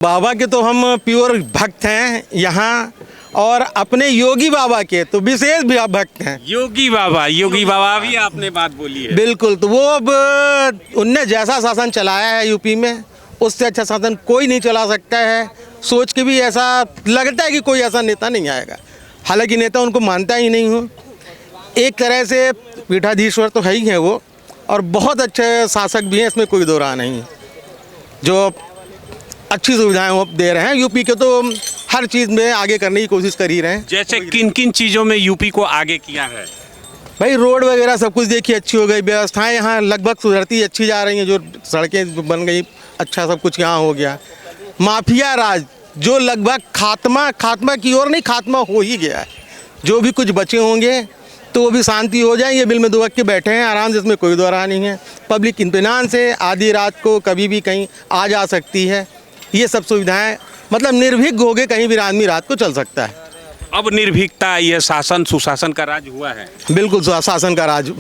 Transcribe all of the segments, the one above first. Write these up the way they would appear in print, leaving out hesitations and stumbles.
बाबा के तो हम प्योर भक्त हैं यहाँ, और अपने योगी बाबा के तो विशेष भी भक्त हैं। योगी बाबा भी आपने बात बोली है। बिल्कुल, तो वो अब उनने जैसा शासन चलाया है यूपी में, उससे अच्छा शासन कोई नहीं चला सकता है। सोच के भी ऐसा लगता है कि कोई ऐसा नेता नहीं आएगा, हालांकि नेता उनको मानता ही नहीं हूँ। एक तरह से पीठाधीश्वर तो है ही है वो, और बहुत अच्छे शासक भी हैं, इसमें कोई दो राह नहीं। जो अच्छी सुविधाएं वो दे रहे हैं, यूपी के तो हर चीज़ में आगे करने की कोशिश कर ही रहे हैं। जैसे किन किन चीज़ों में यूपी को आगे किया है? भाई रोड वगैरह सब कुछ देखिए अच्छी हो गई, व्यवस्थाएं यहाँ लगभग सुधरती अच्छी जा रही हैं, जो सड़कें बन गई, अच्छा सब कुछ यहाँ हो गया। माफिया राज जो लगभग खात्मा की ओर नहीं, खात्मा हो ही गया है। जो भी कुछ बचे होंगे तो वो भी शांति हो जाएंगे, बिल में दुबक के बैठे हैं आराम से, इसमें कोई दो राह नहीं है। पब्लिक इत्मीनान से आधी रात को कभी भी कहीं आ जा सकती है। ये सब सुविधाएं मतलब निर्भीक होके कहीं भी आदमी रात को चल सकता है। अब निर्भीकता, ये शासन सुशासन का राज हुआ है। बिल्कुल शासन का राज,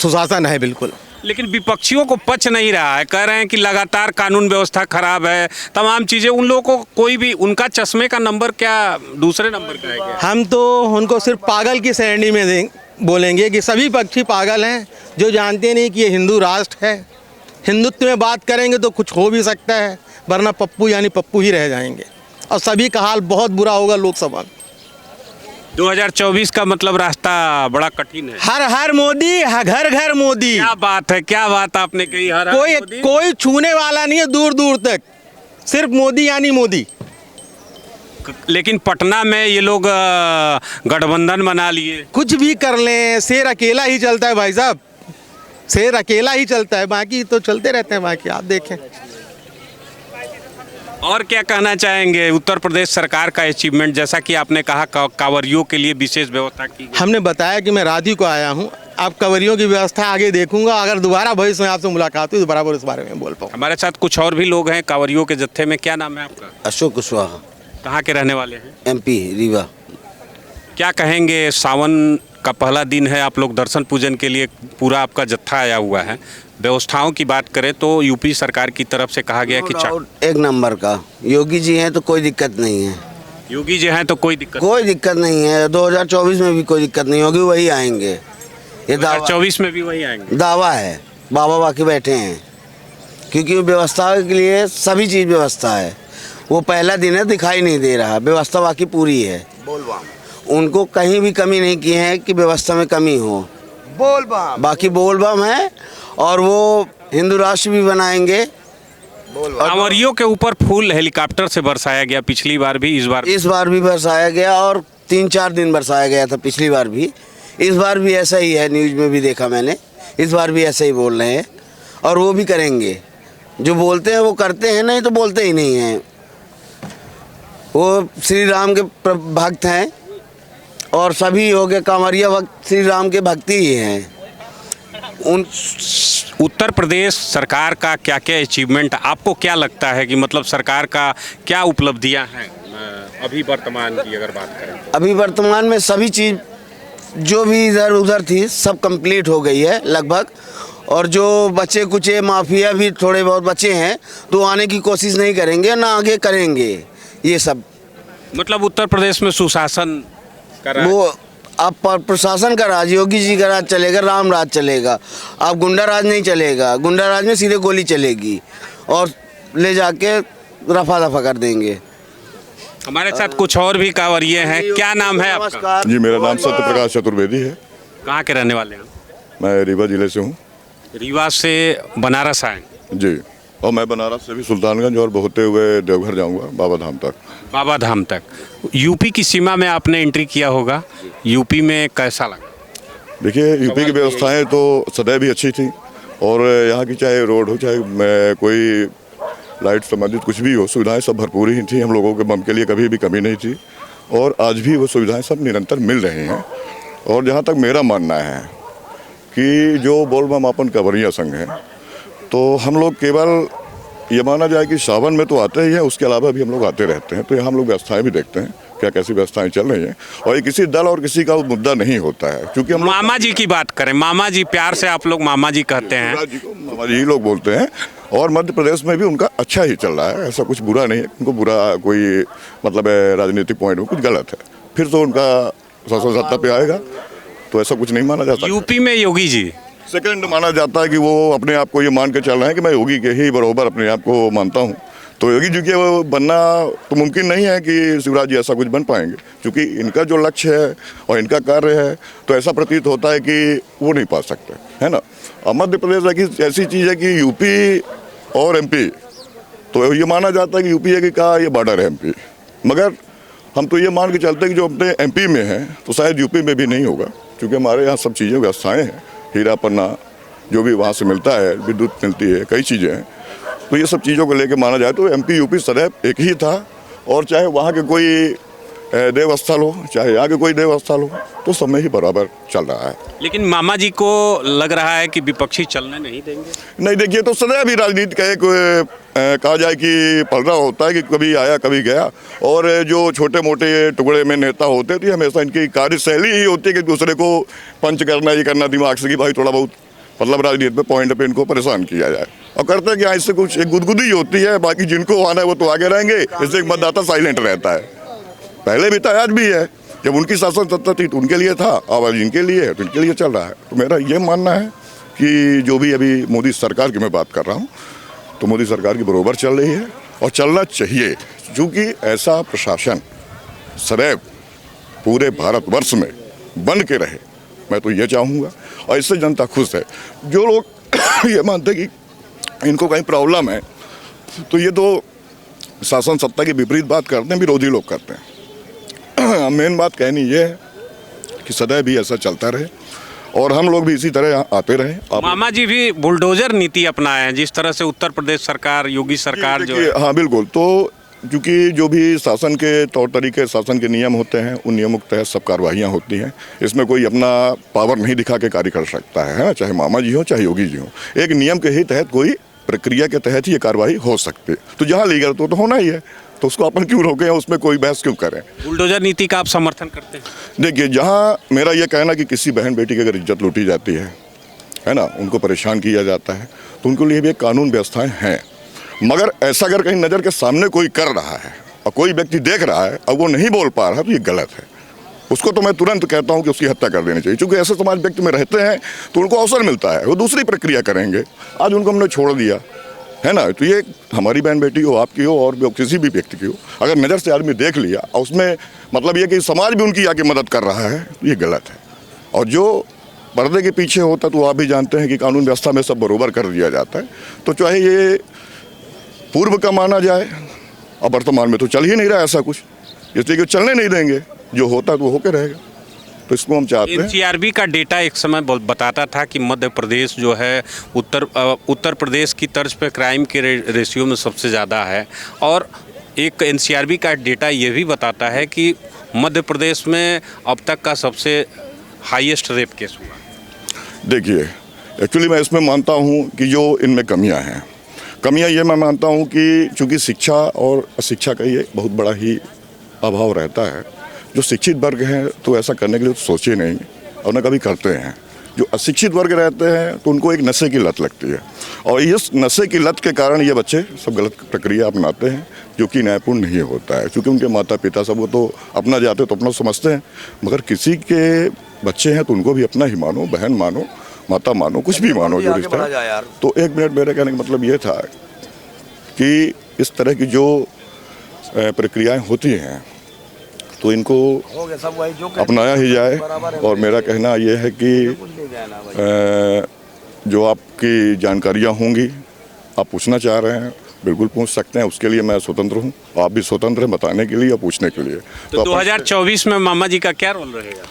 सुशासन है बिल्कुल। लेकिन विपक्षियों को पच नहीं रहा है, कह रहे हैं कि लगातार कानून व्यवस्था खराब है, तमाम चीज़ें। उन लोगों को कोई भी उनका चश्मे का नंबर क्या दूसरे नंबर का है क्या? हम तो उनको सिर्फ पागल की श्रेणी में बोलेंगे कि सभी पक्षी पागल हैं, जो जानते नहीं कि ये हिंदू राष्ट्र है। हिंदुत्व में बात करेंगे तो कुछ हो भी सकता है, वरना पप्पू यानी पप्पू ही रह जाएंगे, और सभी का हाल बहुत बुरा होगा लोकसभा में। 2024 का मतलब रास्ता बड़ा कठिन है। हर हर मोदी, घर घर मोदी। क्या बात है, क्या बात आपने कही। हर कोई छूने वाला नहीं है दूर दूर तक, सिर्फ मोदी यानी मोदी। लेकिन पटना में ये लोग गठबंधन बना लिए। कुछ भी कर लें, शेर अकेला ही चलता है भाई साहब, शेर अकेला ही चलता है, बाकी तो चलते रहते हैं। बाकी आप देखें। और क्या कहना चाहेंगे उत्तर प्रदेश सरकार का अचीवमेंट? जैसा कि आपने कहा कांवरियों के लिए विशेष व्यवस्था की। हमने बताया कि मैं राधी को आया हूँ, आप कांवरियों की व्यवस्था आगे देखूंगा। अगर दोबारा भविष्य में आपसे मुलाकात हुई तो बराबर इस बारे में बोल पाऊँ। हमारे साथ कुछ और भी लोग हैं कांवरियों के जत्थे में। क्या नाम है आपका? अशोक कुशवाहा। कहाँ के रहने वाले हैं? MP रीवा। क्या कहेंगे, सावन का पहला दिन है, आप लोग दर्शन पूजन के लिए पूरा आपका जत्था आया हुआ है। व्यवस्थाओं की बात करें तो यूपी सरकार की तरफ से कहा गया कि एक नंबर का योगी जी हैं तो कोई दिक्कत नहीं है। योगी जी हैं तो कोई दिक्कत नहीं है। 2024 में भी कोई दिक्कत नहीं होगी, वही आएंगे। ये 2024 में भी वही आएंगे, दावा है। बाबा बाकी बैठे हैं, क्योंकि व्यवस्था के लिए सभी चीज़ व्यवस्था है। वो पहला दिन है, दिखाई नहीं दे रहा, व्यवस्था बाकी पूरी है। उनको कहीं भी कमी नहीं की है कि व्यवस्था में कमी हो। बाकी बोलबम है, और वो हिंदू राष्ट्र भी बनाएंगे। कांवरियों के ऊपर फूल हेलीकॉप्टर से बरसाया गया पिछली बार भी, इस बार भी बरसाया गया, और 3-4 दिन बरसाया गया था पिछली बार भी। इस बार भी ऐसा ही है, न्यूज़ में भी देखा मैंने। इस बार भी ऐसे ही बोल रहे हैं, और वो भी करेंगे। जो बोलते हैं वो करते हैं, नहीं तो बोलते ही नहीं हैं। वो श्री राम के भक्त हैं, और सभी हो गए कांवरिया भक्त श्री राम के भक्ति ही हैं। उत्तर प्रदेश सरकार का क्या क्या अचीवमेंट आपको क्या लगता है कि मतलब सरकार का क्या उपलब्धियां हैं अभी वर्तमान की अगर बात करें? अभी वर्तमान में सभी चीज़ जो भी इधर उधर थी सब कंप्लीट हो गई है लगभग, और जो बचे कुचे माफिया भी थोड़े बहुत बचे हैं तो आने की कोशिश नहीं करेंगे, ना आगे करेंगे। ये सब मतलब उत्तर प्रदेश में सुशासन वो अब प्रशासन का राज, योगी जी का राज चलेगा, राम राज चलेगा। अब गुंडा राज नहीं चलेगा। गुंडा राज में सीधे गोली चलेगी और ले जाके रफा दफा कर देंगे। हमारे साथ कुछ और भी कांवरिये हैं। क्या नाम है आपका? जी, मेरा नाम सत्यप्रकाश चतुर्वेदी है। कहाँ के रहने वाले हैं? मैं रीवा जिले से हूँ। रीवा से बनारस आए? जी, और मैं बनारस से भी सुल्तानगंज और होते हुए देवघर जाऊँगा, बाबा धाम तक। यूपी की सीमा में आपने एंट्री किया होगा, यूपी में कैसा लगा? देखिए, यूपी की व्यवस्थाएं तो सदैव ही अच्छी थी, और यहाँ की चाहे रोड हो, चाहे कोई लाइट संबंधित कुछ भी हो, सुविधाएं सब भरपूर ही थी। हम लोगों के बम के लिए कभी भी कमी नहीं थी, और आज भी वो सुविधाएं सब निरंतर मिल रही हैं। और जहाँ तक मेरा मानना है कि जो बोलबम अपन कांवरिया संघ है, तो हम लोग केवल ये माना जाए कि सावन में तो आते ही हैं, उसके अलावा भी हम लोग आते रहते हैं। तो यहाँ हम लोग व्यवस्थाएं भी देखते हैं क्या कैसी व्यवस्थाएं चल रही हैं, और ये किसी दल और किसी का मुद्दा नहीं होता है, क्योंकि हम मामा जी की बात करें, मामा जी, प्यार से आप लोग मामा जी कहते हैं। मामा जी ही लोग बोलते हैं, और मध्य प्रदेश में भी उनका अच्छा ही चल रहा है, ऐसा कुछ बुरा नहीं है। उनको बुरा कोई मतलब राजनीतिक पॉइंट में कुछ गलत है, फिर तो उनका शासन सत्ता पे आएगा, तो ऐसा कुछ नहीं माना जाता। यूपी में योगी जी सेकंड माना जाता है कि वो अपने आप को ये मान के चल रहे हैं कि मैं योगी के ही बराबर अपने आप को मानता हूँ। तो योगी जी के वो बनना तो मुमकिन नहीं है कि शिवराज जी ऐसा कुछ बन पाएंगे, क्योंकि इनका जो लक्ष्य है और इनका कार्य है तो ऐसा प्रतीत होता है कि वो नहीं पा सकते, है ना। अब मध्य प्रदेश की ऐसी चीज़ है कि यूपी और एमपी, तो ये माना जाता है कि यूपी है कि क्या ये बॉर्डर है एमपी, मगर हम तो ये मान के चलते हैं कि जो अपने एमपी में है तो शायद यूपी में भी नहीं होगा, क्योंकि हमारे यहाँ सब चीज़ें व्यवस्थाएँ हैं, हीरा पन्ना जो भी वहाँ से मिलता है, विद्युत मिलती है, कई चीज़ें हैं। तो ये सब चीज़ों को लेकर माना जाए तो एमपी यूपी सदैव एक ही था, और चाहे वहाँ के कोई देव स्थल हो चाहे यहाँ के कोई देव स्थल हो, तो सब में ही बराबर चल रहा है। लेकिन मामा जी को लग रहा है कि विपक्षी चलने नहीं देंगे। नहीं, देखिए, तो सदैव ही राजनीति का एक कहा जाए कि पलड़ा होता है कि कभी आया कभी गया, और जो छोटे मोटे टुकड़े में नेता होते थे हमेशा इनकी कार्यशैली ही होती है कि दूसरे को पंच करना, ये करना दिमाग से कि भाई थोड़ा बहुत मतलब राजनीति पे पॉइंट पे इनको परेशान किया जाए, और करते हैं कि इससे कुछ एक गुदगुदी होती है, बाकी जिनको आना है वो तो आगे रहेंगे, इससे एक मतदाता साइलेंट रहता है। पहले भी था, आज भी है, जब उनकी शासन सत्ता थी तो उनके लिए था, अब जिनके लिए है तो इनके लिए चल रहा है। तो मेरा ये मानना है कि जो भी अभी मोदी सरकार की मैं बात कर रहा हूँ, तो मोदी सरकार की बरोबर चल रही है और चलना चाहिए, क्योंकि ऐसा प्रशासन सदैव पूरे भारतवर्ष में बन के रहे, मैं तो ये चाहूँगा, और इससे जनता खुश है। जो लोग ये मानते कि इनको कहीं प्रॉब्लम है, तो ये तो शासन सत्ता की विपरीत बात करते हैं, विरोधी लोग करते हैं। मेन बात कहनी ये है कि सदैव भी ऐसा चलता रहे और हम लोग भी इसी तरह आते रहे। मामा जी भी बुलडोजर नीति अपनाए हैं, जिस तरह से उत्तर प्रदेश सरकार, योगी सरकार जो है। हाँ बिल्कुल, तो क्योंकि जो भी शासन के तौर तरीके, शासन के नियम होते हैं, उन नियमों के तहत सब कार्रवाइयाँ होती हैं। इसमें कोई अपना पावर नहीं दिखा के कार्य कर सकता है, चाहे मामा जी हो चाहे योगी जी हो। एक नियम के ही तहत, कोई प्रक्रिया के तहत ही ये कार्रवाई हो सकती है। तो जहाँ लीगल तो होना ही है, तो उसको अपन क्यों रोकें, उसमें कोई बहस क्यों करें। बुलडोजर नीति का आप समर्थन करते हैं? देखिए, जहाँ मेरा ये कहना कि किसी बहन बेटी की अगर इज्जत लूटी जाती है ना, उनको परेशान किया जाता है, तो उनके लिए भी एक कानून व्यवस्थाएं हैं। मगर ऐसा अगर कहीं नज़र के सामने कोई कर रहा है और कोई व्यक्ति देख रहा है और वो नहीं बोल पा रहा, तो ये गलत है। उसको तो मैं तुरंत कहता हूँ कि उसकी हत्या कर देनी चाहिए, क्योंकि ऐसे समाज व्यक्ति में रहते हैं तो उनको अवसर मिलता है, वो दूसरी प्रक्रिया करेंगे। आज उनको हमने छोड़ दिया है ना, तो ये हमारी बहन बेटी हो, आपकी हो, और किसी भी व्यक्ति की हो, अगर नज़र से आदमी देख लिया और उसमें मतलब ये कि समाज भी उनकी आके मदद कर रहा है, तो ये गलत है। और जो पर्दे के पीछे होता, तो आप भी जानते हैं कि कानून व्यवस्था में सब बरोबर कर दिया जाता है। तो चाहे ये पूर्व का माना जाए, और वर्तमान में तो चल ही नहीं रहा ऐसा कुछ, इसलिए कि चलने नहीं देंगे, जो होता है तो होकर रहेगा। तो इसको हम चाहते हैं। एनसीआरबी का डेटा एक समय बताता था कि मध्य प्रदेश जो है उत्तर प्रदेश की तर्ज पे क्राइम के रेशियो में सबसे ज़्यादा है, और एक एनसीआरबी का डेटा ये भी बताता है कि मध्य प्रदेश में अब तक का सबसे हाईएस्ट रेप केस हुआ। देखिए, एक्चुअली मैं इसमें मानता हूँ कि जो इनमें कमियाँ हैं, कमियाँ ये मैं मानता हूँ कि चूँकि शिक्षा और अशिक्षा का ये बहुत बड़ा ही अभाव रहता है। जो शिक्षित वर्ग हैं तो ऐसा करने के लिए तो सोचे नहीं और न कभी करते हैं। जो अशिक्षित वर्ग रहते हैं तो उनको एक नशे की लत लगती है, और इस नशे की लत के कारण ये बच्चे सब गलत प्रक्रिया अपनाते हैं, जो कि न्यायपूर्ण नहीं होता है। क्योंकि उनके माता पिता सब वो तो अपना जाते तो अपना समझते हैं, मगर किसी के बच्चे हैं तो उनको भी अपना ही मानो, बहन मानो, माता मानो, कुछ भी मानो जो रिश्ता है। तो एक मिनट, मेरे कहने का मतलब ये था कि इस तरह की जो प्रक्रियाएँ होती हैं तो इनको अपनाया ही जाए। और मेरा कहना ये है कि जो आपकी जानकारियाँ होंगी, आप पूछना चाह रहे हैं, बिल्कुल पूछ सकते हैं, उसके लिए मैं स्वतंत्र हूँ। आप भी स्वतंत्र हैं बताने के लिए या पूछने के लिए। तो 2024 में मामा जी का क्या रोल रहेगा?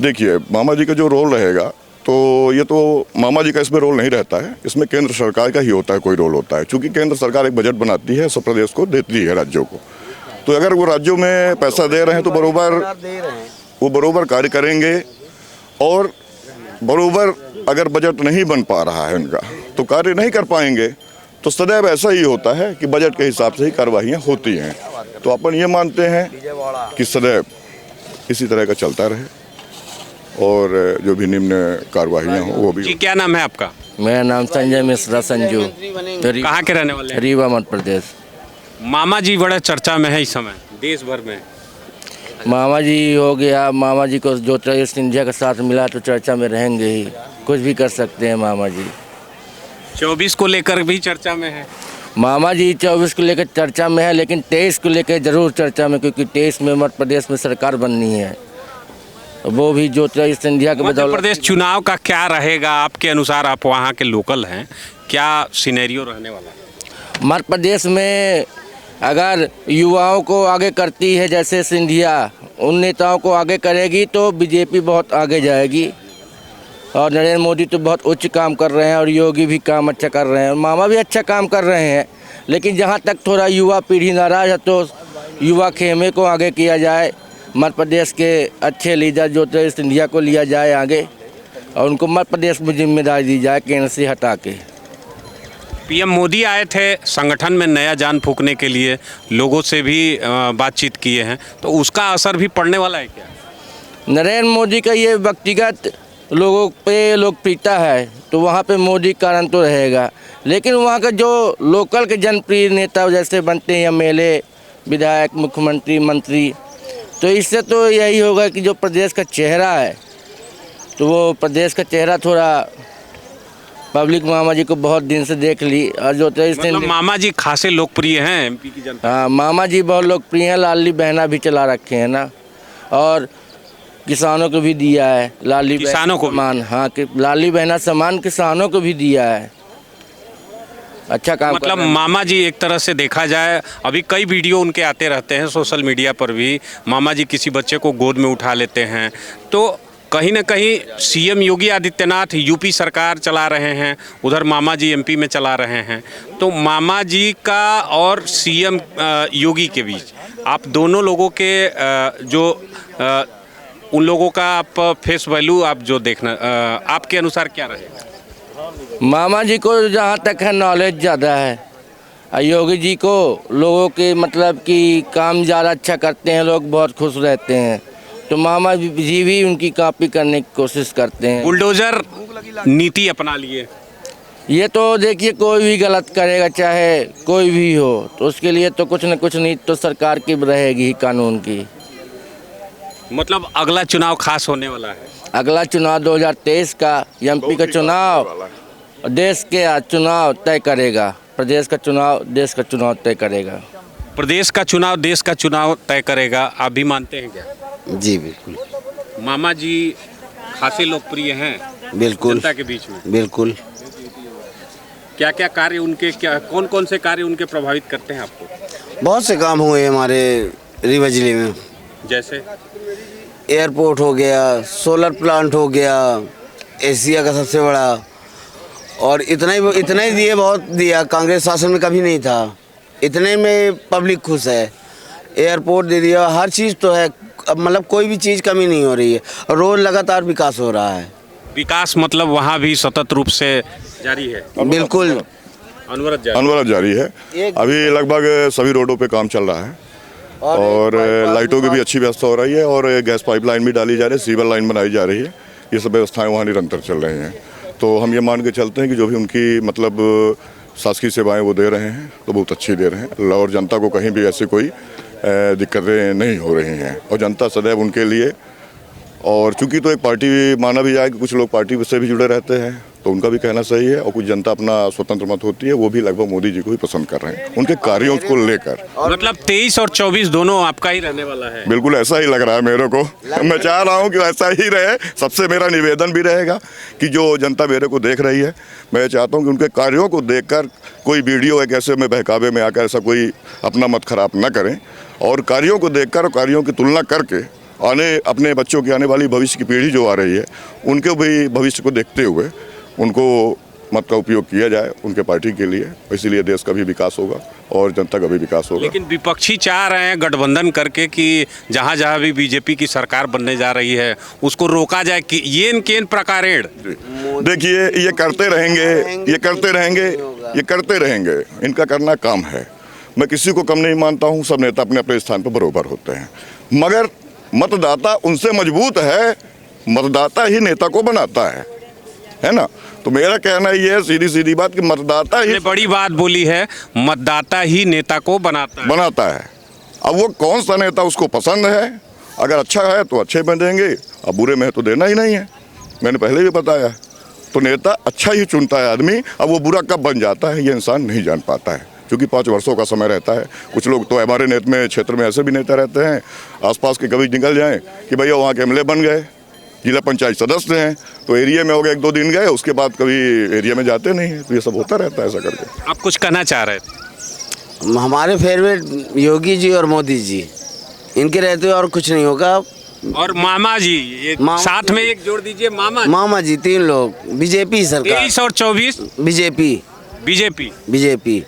देखिए, मामा जी का जो रोल रहेगा, तो ये तो मामा जी का इसमें रोल नहीं रहता है, इसमें केंद्र सरकार का ही होता है, कोई रोल होता है। क्योंकि केंद्र सरकार एक बजट बनाती है, सब प्रदेश को देती है, राज्यों को। तो अगर वो राज्यों में पैसा दे रहे हैं तो बरोबर कार्य करेंगे, और बरोबर अगर बजट नहीं बन पा रहा है उनका तो कार्य नहीं कर पाएंगे। तो सदैव ऐसा ही होता है कि बजट के हिसाब से ही कार्रवाइयाँ होती हैं। तो अपन ये मानते हैं कि सदैव इसी तरह का चलता रहे, और जो भी निम्न कार्रवाइयाँ हों वो भी। जी, क्या नाम है आपका? मेरा नाम संजय मिश्रा संजू, कहाँ के रहने वाले हैं? रीवा मध्य प्रदेश। मामा जी बड़े चर्चा में है इस समय देश भर में। मामा जी हो गया, मामा जी को ज्योतिरादित्य सिंधिया का साथ मिला तो चर्चा में रहेंगे ही, कुछ भी कर सकते हैं मामा जी। 24 को लेकर भी चर्चा में है। मामा जी 24 को लेकर चर्चा में है, लेकिन 23 को लेकर ज़रूर चर्चा में, क्योंकि 23 में मध्य प्रदेश में सरकार बननी है, वो भी ज्योतिरादित्य सिंधिया के मध्य बदौलत। प्रदेश चुनाव का क्या रहेगा आपके अनुसार? आप वहाँ के लोकल हैं, क्या सिनेरियो रहने वाला है? मध्य प्रदेश में अगर युवाओं को आगे करती है जैसे सिंधिया, उन नेताओं को आगे करेगी तो बीजेपी बहुत आगे जाएगी। और नरेंद्र मोदी तो बहुत उच्च काम कर रहे हैं और योगी भी काम अच्छा कर रहे हैं और मामा भी अच्छा काम कर रहे हैं, लेकिन जहाँ तक थोड़ा युवा पीढ़ी नाराज़ है तो युवा खेमे को आगे किया जाए, मध्य प्रदेश के अच्छे लीडर ज्योतिरादित्य सिंधिया को लिया जाए आगे और उनको मध्य प्रदेश में जिम्मेदारी दी जाए केंद्र से हटा के। पीएम मोदी आए थे संगठन में नया जान फूंकने के लिए, लोगों से भी बातचीत किए हैं, तो उसका असर भी पड़ने वाला है क्या? नरेंद्र मोदी का ये व्यक्तिगत लोगों पे लोकप्रियता है तो वहाँ पे मोदी कारण तो रहेगा, लेकिन वहाँ का जो लोकल के जनप्रिय नेता जैसे बनते हैं एमएलए, विधायक, मुख्यमंत्री, मंत्री, तो इससे तो यही होगा कि जो प्रदेश का चेहरा है तो वो प्रदेश का चेहरा थोड़ा पब्लिक मामा जी को बहुत दिन से देख ली और जो मतलब मामा जी खासे लोकप्रिय हैं एमपी की जनता। हाँ, मामा जी बहुत लोकप्रिय हैं, लाडली बहना भी चला रखे हैं ना, और किसानों को भी दिया है लाडली किसानों को सम्मान। हाँ, कि लाडली बहना सम्मान किसानों को भी दिया है, अच्छा काम मतलब कर रहे हैं। मामा जी एक तरह से देखा जाए, अभी कई वीडियो उनके आते रहते हैं सोशल मीडिया पर भी, मामा जी किसी बच्चे को गोद में उठा लेते हैं, तो कहीं ना कहीं सीएम योगी आदित्यनाथ यूपी सरकार चला रहे हैं, उधर मामा जी एमपी में चला रहे हैं, तो मामा जी का और सीएम योगी के बीच आप दोनों लोगों के उन लोगों का आप फेस वैल्यू आप जो देखना आपके अनुसार क्या रहेगा? मामा जी को जहाँ तक है नॉलेज ज़्यादा है और योगी जी को लोगों के मतलब कि काम ज़्यादा अच्छा करते हैं, लोग बहुत खुश रहते हैं, तो मामा जी भी उनकी कॉपी करने की कोशिश करते हैं। बुलडोजर नीति अपना लिए, ये तो देखिए कोई भी गलत करेगा चाहे कोई भी हो तो उसके लिए तो कुछ न कुछ नीति तो सरकार की रहेगी ही, कानून की। मतलब अगला चुनाव खास होने वाला है। अगला चुनाव 2023 का एमपी का चुनाव देश के चुनाव तय करेगा, प्रदेश का चुनाव देश का चुनाव तय करेगा। प्रदेश का चुनाव देश का चुनाव तय करेगा, आप भी मानते हैं क्या? जी बिल्कुल। मामा जी खासे लोकप्रिय हैं बिल्कुल जनता के बीच में। बिल्कुल। क्या क्या कार्य उनके, क्या कौन कौन से कार्य उनके प्रभावित करते हैं आपको? बहुत से काम हुए हमारे रीवा जिले में, जैसे एयरपोर्ट हो गया, सोलर प्लांट हो गया, एशिया का सबसे बड़ा, और इतना ही दिए, बहुत दिया, कांग्रेस शासन में कभी नहीं था, इतने में पब्लिक खुश है। एयरपोर्ट दे दिया, हर चीज़ तो है, अब मतलब कोई भी चीज़ कमी नहीं हो रही है, रोज़ लगातार विकास हो रहा है। विकास मतलब वहाँ भी सतत रूप से जारी है। बिल्कुल अनवरत जारी है। अभी लगभग सभी रोडों पे काम चल रहा है और लाइटों की भी अच्छी व्यवस्था हो रही है और गैस पाइपलाइन भी डाली जा रही है, सीवर लाइन बनाई जा रही है, ये सब व्यवस्थाएं वहाँ निरंतर चल रही हैं। तो हम ये मान के चलते हैं कि जो भी उनकी मतलब शासकीय सेवाएं वो दे रहे हैं तो बहुत अच्छी दे रहे हैं और जनता को कहीं भी ऐसी कोई दिक्कतें नहीं हो रही हैं और जनता सदैव उनके लिए। और चूंकि तो एक पार्टी माना भी जाए कि कुछ लोग पार्टी से भी जुड़े रहते हैं तो उनका भी कहना सही है, और कुछ जनता अपना स्वतंत्र मत होती है, वो भी लगभग मोदी जी को ही पसंद कर रहे हैं उनके कार्यों को लेकर। मतलब 23 और 24 दोनों आपका ही रहने वाला है। बिल्कुल ऐसा ही लग रहा है मेरे को, मैं चाह रहा हूँ कि ऐसा ही रहे। सबसे मेरा निवेदन भी रहेगा कि जो जनता मेरे को देख रही है, मैं चाहता हूँ कि उनके कार्यों को देखकर कोई वीडियो एक ऐसे में बहकावे में आकर ऐसा कोई अपना मत खराब न करें, और कार्यों को देखकर और कार्यों की तुलना करके अपने बच्चों की आने वाली भविष्य की पीढ़ी जो आ रही है उनके भी भविष्य को देखते हुए उनको मत का उपयोग किया जाए उनके पार्टी के लिए, इसीलिए देश का भी विकास होगा और जनता का भी विकास होगा। लेकिन विपक्षी चाह रहे हैं गठबंधन करके कि जहाँ जहाँ भी बीजेपी की सरकार बनने जा रही है उसको रोका जाए, कि ये केन प्रकारेण। देखिए ये करते रहेंगे, इनका करना काम है। मैं किसी को कम नहीं मानता हूँ, सब नेता अपने अपने स्थान पर बराबर होते हैं, मगर मतदाता उनसे मजबूत है, मतदाता ही नेता को बनाता है। है ना। तो मेरा कहना ये है सीधी सीधी बात कि मतदाता ही ये बड़ी बात बोली है, मतदाता ही नेता को बनाता है। अब वो कौन सा नेता उसको पसंद है, अगर अच्छा है तो अच्छे में देंगे, अब बुरे में है तो देना ही नहीं है। मैंने पहले भी बताया, तो नेता अच्छा ही चुनता है आदमी। अब वो बुरा कब बन जाता है ये इंसान नहीं जान पाता है, क्योंकि 5 वर्षों का समय रहता है। कुछ लोग तो हमारे नेता में क्षेत्र में ऐसे भी नेता रहते हैं आसपास के, कभी निकल जाएं कि भैया वहाँ के एमएलए बन गए, जिला पंचायत सदस्य हैं, तो एरिया में हो गए 1-2 दिन गए, उसके बाद कभी एरिया में जाते नहीं हैं। तो ये सब होता रहता है ऐसा करके। आप कुछ कहना चाह रहे थे? हमारे फेवरेट योगी जी और मोदी जी, इनके रहते हुए और कुछ नहीं होगा। और मामा जी, ये साथ में एक जोड़ दीजिए, मामा जी 3 लोग, बीजेपी सरकार 23 और 24 बीजेपी बीजेपी बीजेपी